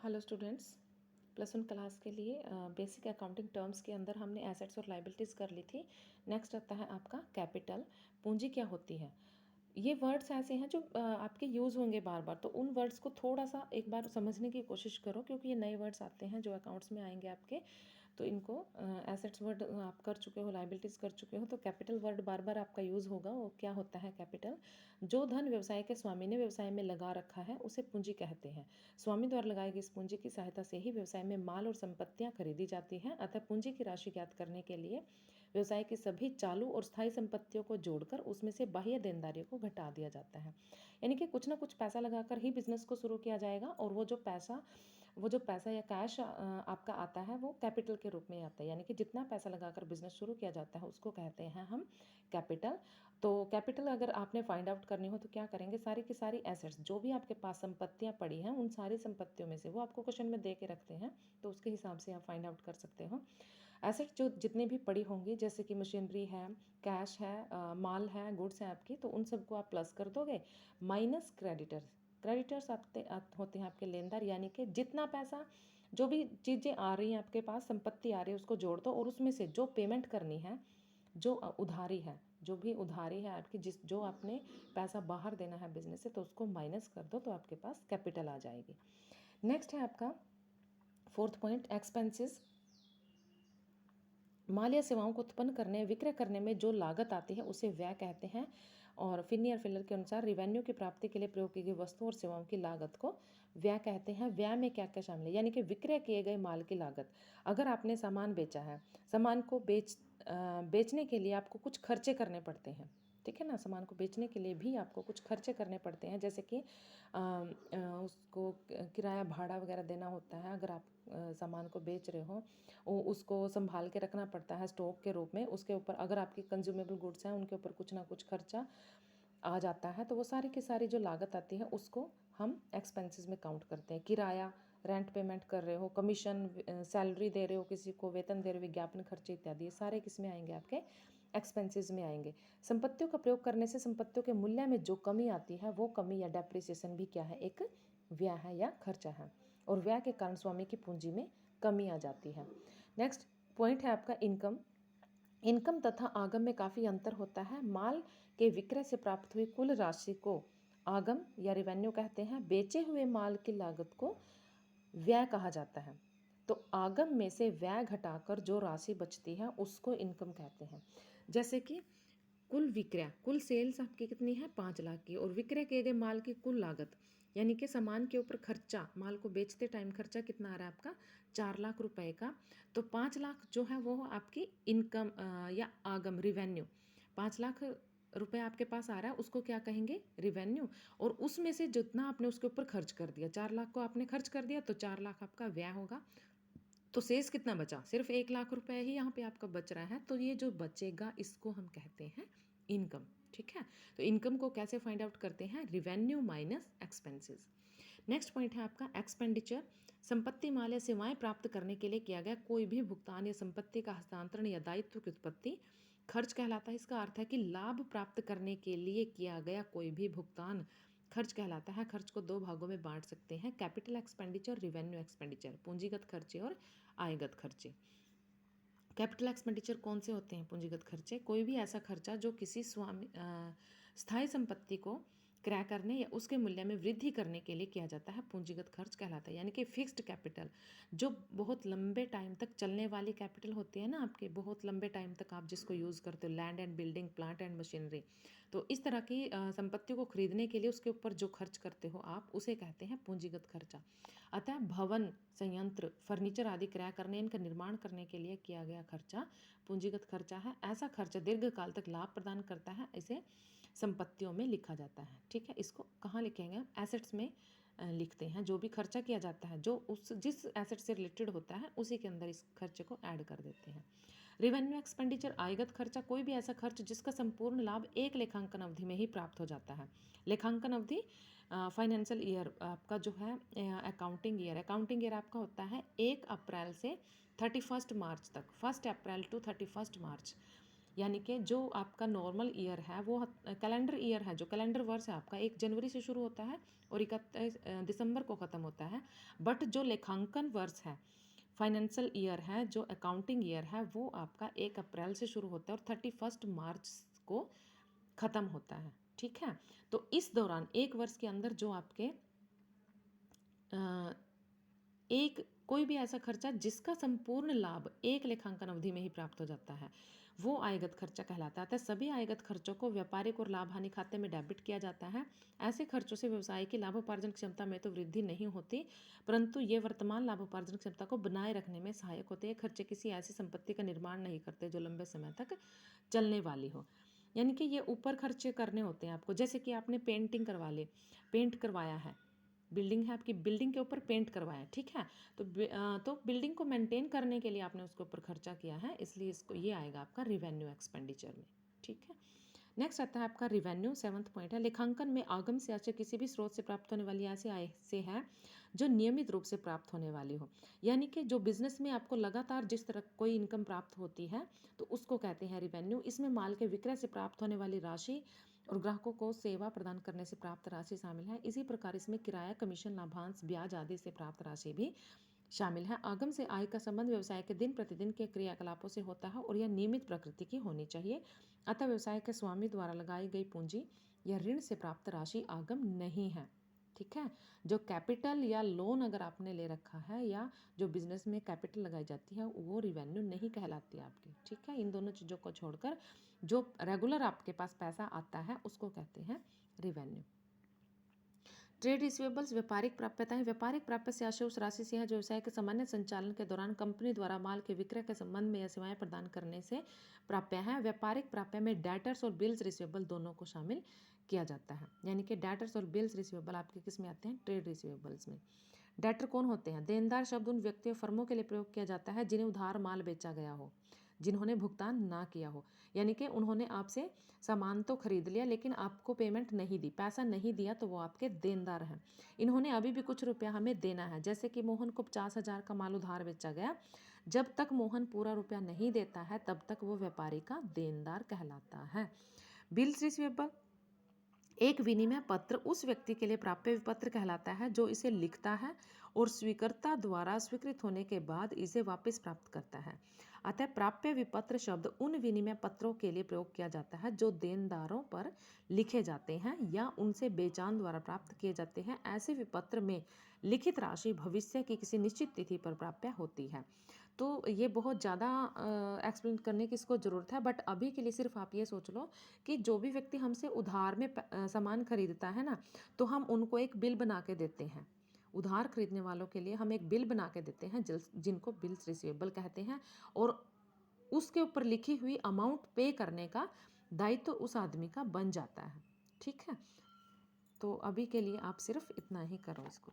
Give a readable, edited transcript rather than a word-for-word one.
Hello students. Plus one class के लिए basic accounting terms के अंदर हमने एसेट्स और लाइबिलिटीज़ कर ली थी। नेक्स्ट आता है आपका कैपिटल। पूंजी क्या होती है? ये वर्ड्स ऐसे हैं जो आपके यूज़ होंगे बार बार, तो उन वर्ड्स को थोड़ा सा एक बार समझने की कोशिश करो, क्योंकि ये नए वर्ड्स आते हैं जो अकाउंट्स में आएंगे आपके। तो इनको एसेट्स वर्ड आप कर चुके हो, लाइबिलिटीज़ कर चुके हो, तो कैपिटल वर्ड बार बार आपका यूज़ होगा। वो क्या होता है कैपिटल? जो धन व्यवसाय के स्वामी ने व्यवसाय में लगा रखा है उसे पूंजी कहते हैं। स्वामी द्वारा लगाई गई इस पूंजी की सहायता से ही व्यवसाय में माल और संपत्तियां खरीदी जाती हैं। अतः पूंजी की राशि ज्ञात करने के लिए व्यवसाय की सभी चालू और स्थायी संपत्तियों को जोड़कर उसमें से बाह्य देनदारियों को घटा दिया जाता है। यानी कि कुछ ना कुछ पैसा लगाकर ही बिजनेस को शुरू किया जाएगा, और वो जो पैसा या कैश आपका आता है वो कैपिटल के रूप में आता है। यानी कि जितना पैसा लगाकर बिजनेस शुरू किया जाता है उसको कहते हैं हम कैपिटल। तो कैपिटल अगर आपने फाइंड आउट करनी हो तो क्या करेंगे, सारी की सारी एसेट्स जो भी आपके पास संपत्तियां पड़ी हैं उन सारी संपत्तियों में से, वो आपको क्वेश्चन में दे के रखते हैं तो उसके हिसाब से आप फाइंड आउट कर सकते हो। एसेट्स जो जितनी भी पड़ी होंगी, जैसे कि मशीनरी है, कैश है, माल है, गुड्स हैं आपकी, तो उन सबको आप प्लस कर दोगे माइनस क्रेडिटर्स। क्रेडिटर्स होते हैं आपके लेनदार, यानी कि जितना पैसा, जो भी चीज़ें आ रही हैं आपके पास, संपत्ति आ रही है, उसको जोड़ दो और उसमें से जो पेमेंट करनी है, जो उधारी है, जो भी उधारी है आपकी, जो आपने पैसा बाहर देना है बिजनेस से, तो उसको माइनस कर दो तो आपके पास कैपिटल आ जाएगी। नेक्स्ट है आपका फोर्थ पॉइंट, एक्सपेंसेस। माल या सेवाओं को उत्पन्न करने, विक्रय करने में जो लागत आती है उसे व्यय कहते हैं। और फिनियर फिलर के अनुसार रेवेन्यू की प्राप्ति के लिए प्रयोग की गई वस्तुओं और सेवाओं की लागत को व्यय कहते हैं। व्यय में क्या क्या शामिल है, यानी कि विक्रय किए गए माल की लागत। अगर आपने सामान बेचा है, सामान को बेचने के लिए आपको कुछ खर्चे करने पड़ते हैं, ठीक है ना। सामान को बेचने के लिए भी आपको कुछ खर्चे करने पड़ते हैं, जैसे कि उसको किराया भाड़ा वगैरह देना होता है। अगर आप सामान को बेच रहे हो, उसको संभाल के रखना पड़ता है स्टॉक के रूप में। उसके ऊपर अगर आपकी कंज्यूमेबल गुड्स हैं उनके ऊपर कुछ ना कुछ खर्चा आ जाता है, तो वो सारी की सारी जो लागत आती है उसको हम एक्सपेंसेस में काउंट करते हैं। किराया, रेंट पेमेंट कर रहे हो, कमीशन, सैलरी दे रहे हो, किसी को वेतन दे रहे हो, विज्ञापन खर्चे इत्यादि, ये सारे किस में आएंगे, आपके एक्सपेंसेस में आएंगे। संपत्तियों का प्रयोग करने से संपत्तियों के मूल्य में जो कमी आती है वो कमी या डेप्रिसिएशन भी क्या है, एक व्यय है या खर्चा है, और व्यय के कारण स्वामी की पूंजी में कमी आ जाती है। नेक्स्ट पॉइंट है आपका इनकम। इनकम तथा आगम में काफ़ी अंतर होता है। माल के विक्रय से प्राप्त हुई कुल राशि को आगम या रेवेन्यू कहते हैं। बेचे हुए माल की लागत को व्यय कहा जाता है। तो आगम में से व्यय घटाकर जो राशि बचती है उसको इनकम कहते हैं। जैसे कि कुल विक्रय, कुल सेल्स आपकी कितनी है, 5 लाख की, और विक्रय किए गए माल की कुल लागत, यानी कि सामान के ऊपर खर्चा, माल को बेचते टाइम खर्चा कितना आ रहा है आपका, 4 लाख रुपए का। तो 5 लाख जो है वो आपकी इनकम या आगम, रिवेन्यू। 5 लाख रुपए आपके पास आ रहा है, उसको क्या कहेंगे, रिवेन्यू। और उसमें से जितना आपने उसके ऊपर खर्च कर दिया, 4 लाख को आपने खर्च कर दिया, तो 4 लाख आपका व्यय होगा। तो शेष कितना बचा, सिर्फ 1 लाख रुपए ही यहाँ पे आपका बच रहा है। तो ये जो बचेगा इसको हम कहते हैं इनकम, ठीक है। तो इनकम को कैसे फाइंड आउट करते हैं, revenue minus expenses. Next point है आपका एक्सपेंडिचर। संपत्ति, माल या सेवाएं प्राप्त करने के लिए किया गया कोई भी भुगतान या संपत्ति का हस्तांतरण या दायित्व की उत्पत्ति खर्च कहलाता है। इसका अर्थ है कि लाभ प्राप्त करने के लिए किया गया कोई भी भुगतान खर्च कहलाता है। खर्च को दो भागों में बांट सकते हैं, कैपिटल एक्सपेंडिचर, रिवेन्यू एक्सपेंडिचर, पूंजीगत खर्चे और आयगत खर्चे। कैपिटल एक्सपेंडिचर कौन से होते हैं, पूंजीगत खर्चे, कोई भी ऐसा खर्चा जो किसी स्थायी संपत्ति को क्रय करने या उसके मूल्य में वृद्धि करने के लिए किया जाता है, पूंजीगत खर्च कहलाता है। यानी कि फिक्स्ड कैपिटल, जो बहुत लंबे टाइम तक चलने वाली कैपिटल होती है ना आपके, बहुत लंबे टाइम तक आप जिसको यूज़ करते हो, land and building, plant and machinery, तो इस तरह की संपत्तियों को खरीदने के लिए उसके ऊपर जो खर्च करते हो आप, उसे कहते हैं पूंजीगत खर्चा। अतः भवन, संयंत्र, फर्नीचर आदि क्रय करने, इनका निर्माण करने के लिए किया गया खर्चा पूंजीगत खर्चा है। ऐसा खर्चा दीर्घकाल तक लाभ प्रदान करता है, इसे संपत्तियों में लिखा जाता है, ठीक है। इसको कहाँ लिखेंगे, एसेट्स में लिखते हैं। जो भी खर्चा किया जाता है, जो जिस एसेट से रिलेटेड होता है उसी के अंदर इस खर्चे को ऐड कर देते हैं। रिवेन्यू एक्सपेंडिचर, आयगत खर्चा, कोई भी ऐसा खर्च जिसका संपूर्ण लाभ एक लेखांकन अवधि में ही प्राप्त हो जाता है। लेखांकन अवधि फाइनेंशियल ईयर आपका जो है, अकाउंटिंग ईयर आपका होता है 1 अप्रैल से 31 मार्च तक, 1 अप्रैल टू 31 मार्च। यानी कि जो आपका नॉर्मल ईयर है वो कैलेंडर ईयर है, जो कैलेंडर वर्ष है आपका 1 जनवरी से शुरू होता है और 31 दिसंबर को ख़त्म होता है। बट जो लेखांकन वर्ष है, फाइनेंशियल ईयर है, जो अकाउंटिंग ईयर है, वो आपका 1 अप्रैल से शुरू होता है और 31 मार्च को ख़त्म होता है। ठीक है, तो इस दौरान 1 वर्ष के अंदर जो आपके एक कोई भी ऐसा खर्चा जिसका संपूर्ण लाभ एक लेखांकन अवधि में ही प्राप्त हो जाता है, वो आयगत खर्चा कहलाता है। अतः सभी आयगत खर्चों को व्यापारिक और लाभ हानि खाते में डेबिट किया जाता है। ऐसे खर्चों से व्यवसाय की लाभोपार्जन क्षमता में तो वृद्धि नहीं होती, परंतु ये वर्तमान लाभोपार्जन क्षमता को बनाए रखने में सहायक होते हैं। खर्चे किसी ऐसी संपत्ति का निर्माण नहीं करते जो लंबे समय तक चलने वाली हो। यानी कि ये ऊपर खर्चे करने होते हैं आपको, जैसे कि आपने पेंटिंग करवा ली, पेंट करवाया है, बिल्डिंग है आपकी, बिल्डिंग के ऊपर पेंट करवाया, ठीक है, तो बिल्डिंग को मेंटेन करने के लिए आपने उसके ऊपर खर्चा किया है, इसलिए इसको ये आएगा आपका रिवेन्यू एक्सपेंडिचर में। ठीक है, नेक्स्ट आता है आपका रिवेन्यू। 7th पॉइंट है लेखांकन में आगम से या किसी भी स्रोत से प्राप्त होने वाली ऐसी आय से है जो नियमित रूप से प्राप्त होने वाली हो। यानी कि जो बिजनेस में आपको लगातार जिस तरह कोई इनकम प्राप्त होती है तो उसको कहते हैं रिवेन्यू। इसमें माल के विक्रय से प्राप्त होने वाली राशि और ग्राहकों को सेवा प्रदान करने से प्राप्त राशि शामिल है। इसी प्रकार इसमें किराया, कमीशन, लाभांश, ब्याज आदि से प्राप्त राशि भी शामिल है। आगम से आय का संबंध व्यवसाय के दिन प्रतिदिन के क्रियाकलापों से होता है और यह नियमित प्रकृति की होनी चाहिए। अतः व्यवसाय के स्वामी द्वारा लगाई गई पूंजी या ऋण से प्राप्त राशि आगम नहीं है। ठीक है, जो कैपिटल या लोन अगर आपने ले रखा है या जो बिजनेस में कैपिटल लगाई जाती है वो रिवेन्यू नहीं कहलाती आपकी। ठीक है, इन दोनों चीज़ों को छोड़कर जो रेगुलर आपके पास पैसा आता है उसको कहते हैं रिवेन्यू। ट्रेड रिसीवेबल्स व्यापारिक प्राप्यताएं। व्यापारिक प्राप्य से आशय उस राशि से है जो व्यवसाय के सामान्य संचालन के दौरान कंपनी द्वारा माल के विक्रय के संबंध में या सेवाएं प्रदान करने से प्राप्य है। व्यापारिक प्राप्य में डेटर्स और बिल्स रिसीवेबल दोनों को शामिल किया जाता है। यानी कि डेटर्स और बिल्स रिसीवेबल आपके किस में आते हैं? ट्रेड रिसीवेबल्स में। डेटर कौन होते हैं? देनदार शब्द उन व्यक्तियों फर्मों के लिए प्रयोग किया जाता है जिन्हें उधार माल बेचा गया हो, जिन्होंने भुगतान ना किया हो। यानी कि उन्होंने आपसे सामान तो खरीद लिया लेकिन आपको पेमेंट नहीं दी, पैसा नहीं दिया, तो वो आपके देनदार हैं। इन्होंने अभी भी कुछ रुपया हमें देना है। जैसे कि मोहन को 50,000 का माल उधार बेचा गया, जब तक मोहन पूरा रुपया नहीं देता है तब तक वो व्यापारी का देनदार कहलाता है। बिल्स रिसीवेबल एक विनिमय पत्र उस व्यक्ति के लिए प्राप्य विपत्र कहलाता है जो इसे लिखता है और स्वीकर्ता द्वारा स्वीकृत होने के बाद इसे वापस प्राप्त करता है। अतः प्राप्य विपत्र शब्द उन विनिमय पत्रों के लिए प्रयोग किया जाता है जो देनदारों पर लिखे जाते हैं या उनसे बेचान द्वारा प्राप्त किए जाते हैं। ऐसे विपत्र में लिखित राशि भविष्य की किसी निश्चित तिथि पर प्राप्य होती है। तो ये बहुत ज़्यादा एक्सप्लेन करने की इसको ज़रूरत है, बट अभी के लिए सिर्फ आप ये सोच लो कि जो भी व्यक्ति हमसे उधार में सामान खरीदता है ना, तो हम उनको एक बिल बना के देते हैं। उधार खरीदने वालों के लिए हम एक बिल बना के देते हैं जिनको बिल्स रिसीवेबल कहते हैं, और उसके ऊपर लिखी हुई अमाउंट पे करने का दायित्व उस आदमी का बन जाता है। ठीक है, तो अभी के लिए आप सिर्फ इतना ही करो इसको।